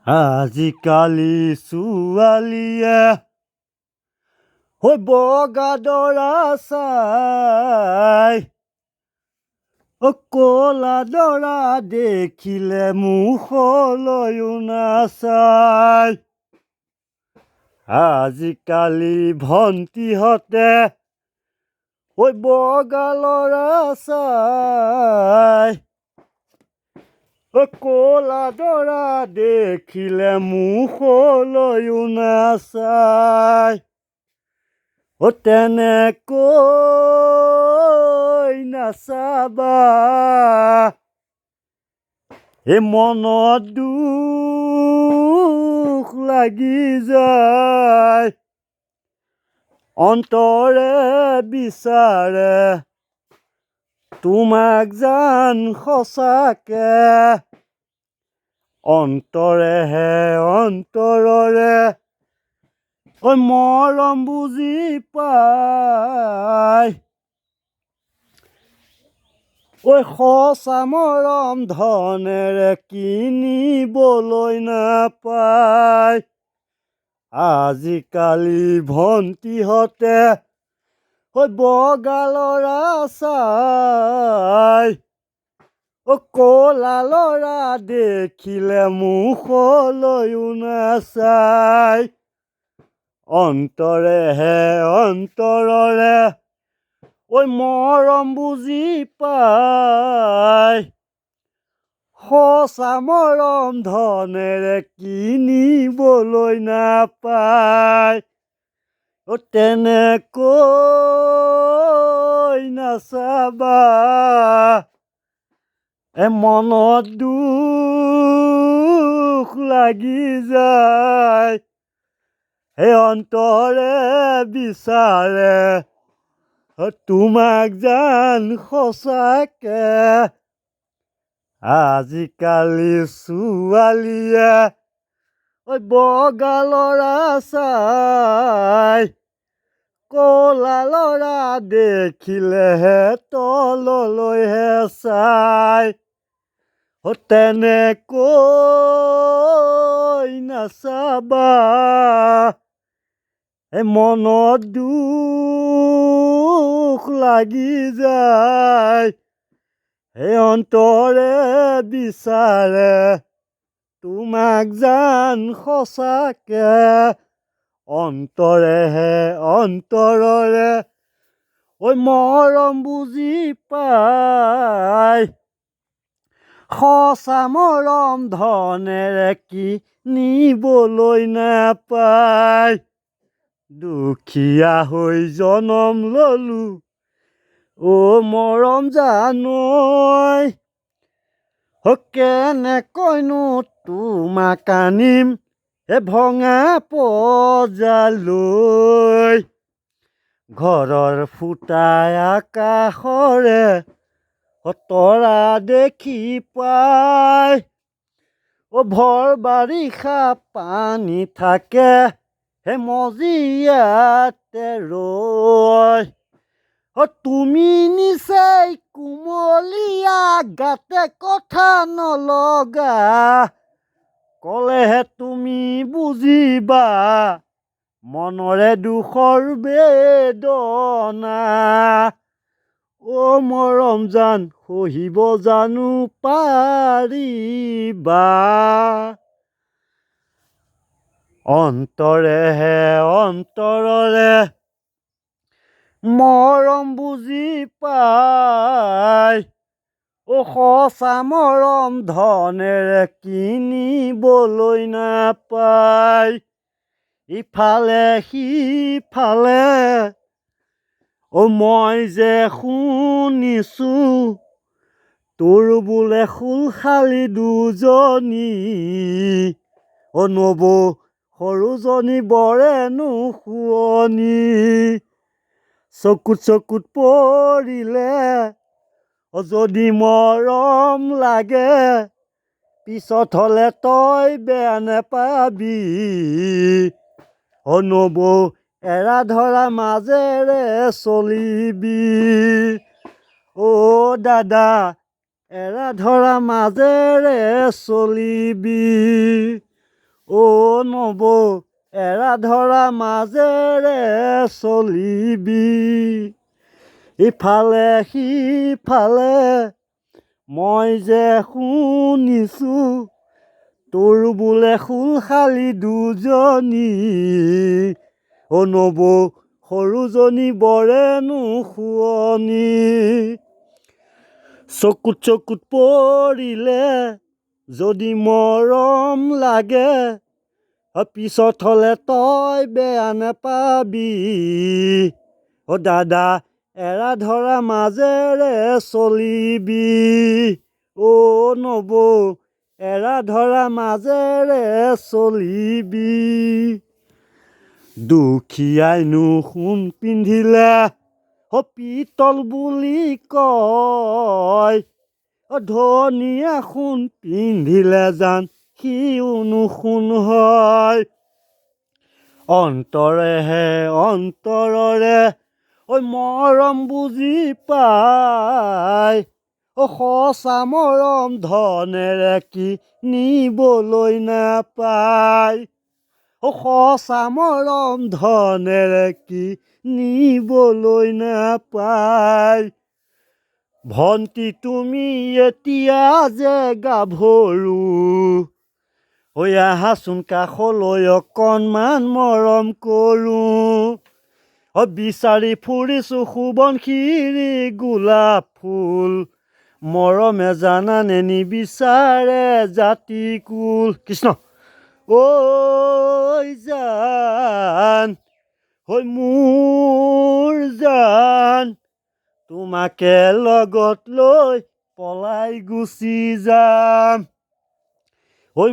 আজিকালি ছোৱালীয়ে বগা দৰা চাই কলা দৰা দেখিলে মুখলৈও নাচায়। আজিকালি ভণ্টিহঁতে বগা ল'ৰা চাই কলা দৰা দেখিলে মুখলৈও নাচায়। তেনেকৈ নাচাবা, মনত দুখ লাগি যায়। অন্তৰে বিচাৰে তোমাক জান সঁচাকে, অন্তৰেহে অন্তৰৰে মৰম বুজি পায়। সঁচা মৰম ধনেৰে কিনিবলৈ নাপায়। আজিকালি ভণ্টিহঁতে বগা ল'ৰা চাই কলা ল'ৰা দেখিলে মুখলৈও নাচায়। অন্তৰেহে অন্তৰৰে মৰম বুজি পায়। সঁচা মৰম ধনেৰে কিনিবলৈ নাপায়। তেনেকৈ নাচাবা, মনত দুখ লাগি যায়। অন্তৰে বিচাৰে তোমাক জান সঁচাকে। আজিকালি ছোৱালীয়ে বগা ল'ৰা চাই কলা ল'ৰা দেখিলেহে তললৈহে চাই। তেনেকৈ নাচাবা, মনত দুখ লাগি যায়। অন্তৰে বিচাৰে তোমাক জান সঁচাকে, অন্তৰেহে অন্তৰৰে মৰম বুজি পায়। সঁচা মৰম ধনেৰে কিনিবলৈ নাপায়। দুখীয়া হৈ জনম ললো মৰম জানৈ, কেনেকৈনো তোমাক আনিম ভঙা পঁজালৈ। ঘৰৰ ফুটাই আকাশৰে তৰা দেখি পাই ভৰ বাৰিষা পানী থাকে মজিয়াতে ৰয়। তুমি নিচেই কুমলীয়া গাতে কথা নলগা, কলেহে তুমি বুজিবা মনৰে দুখৰ বেদনা। মৰম জান সহিব জানো পাৰিবা, অন্তৰেহে অন্তৰৰে মৰম বুজি পায়। সঁচা মৰম ধনেৰে কিনিবলৈ নাপায়। ইফালে সিফালে মই যে শুনিছো তোৰ বোলে খুলখালী দুজনী, নবৌ সৰুজনী বৰেনো শুৱনি। চকুত চকুত পৰিলে যদি মৰম লাগে, পিছত হলে তই বেয়া নেপাবি। নবৌ এৰা ধৰা মাজেৰে চলিবি। দাদা এৰা ধৰা মাজেৰে চলিবি। অ' নবৌ এৰা ধৰা মাজেৰে চলিবি, ইফালে সিফালে মই যে শুনিছোঁ, তোৰ বোলে খুলখালী দুজনী। অ' নবৌ সৰুজনী বৰেনো শুৱনি, চকুত চকুত পৰিলে যদি মৰম লাগে, পিছত হ'লে তই বেয়া নেপাবি। অ' দাদা এৰা ধৰা মাজেৰে চলিবি, অ' নবৌ এৰা ধৰা মাজেৰে চলিবি। দুখীয়াইনো সোণ পিন্ধিলে পিতল বুলি কয়, ধনীয়ে সোণ পিন্ধিলে জান সিওনো সোণ হয়। অন্তৰেহে অন্তৰৰে মৰম বুজি পায়, সঁচা মৰম ধনেৰে কিনিবলৈ নাপায়, সঁচা মৰম ধনেৰে কিনিবলৈ নাপায়। ভন্টি তুমি এতিয়া যে গাভৰু, আহাচোন কাষলৈ অকণমান মৰম কৰোঁ। বিচাৰি ফুৰিছোঁ সুবনশিৰি গোলাপ ফুল, মৰমে জানানে নিবিচাৰে জাতি কুল। কৃষ্ণ ঐ জান, মোৰ জান, তোমাকে লগত লৈ পলাই গুচি যাম।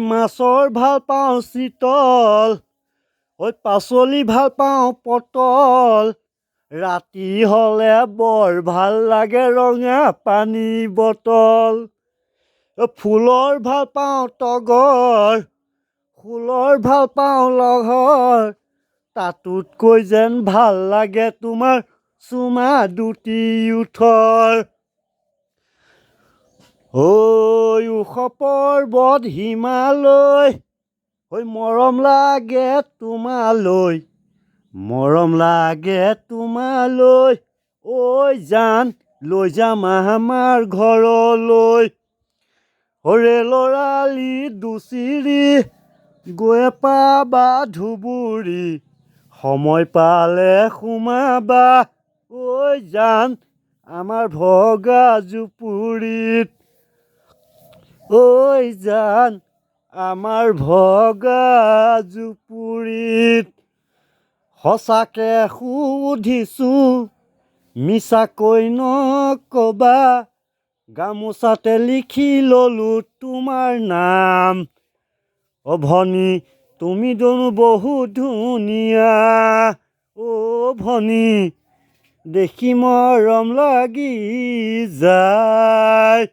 মাছৰ ভাল পাওঁ চিতল, পাচলি ভাল পাওঁ পটল, ৰাতি হ'লে বৰ ভাল লাগে ৰঙা পানী বটল। ফুলৰ ভাল পাওঁ তগৰ, ফুলৰ ভাল পাওঁ লহৰ, তাতোতকৈ যেন ভাল লাগে তোমাৰ চুমা দুটি ওঠৰ। ওখ পৰ্বত হিমালয়, মৰম লাগে তোমালৈ, মৰম লাগে তোমালৈ। ঐ জান লৈ যাম আমাৰ ঘৰলৈ, ৰেলৰ আলি দুচিৰি গৈ পাবা ধুবুৰী, সময় পালে সোমাবা ঐ জান আমাৰ ভগা জুপুৰিত, ঐ জান আমাৰ ভগা জুপুৰিত। সঁচাকে সুধিছোঁ মিছাকৈ নকবা, গামোচাতে লিখি ল'লো তোমাৰ নাম। ভনী তুমি দেখোন বহুত ধুনীয়া, ভনী দেখি মৰম লাগি যায়।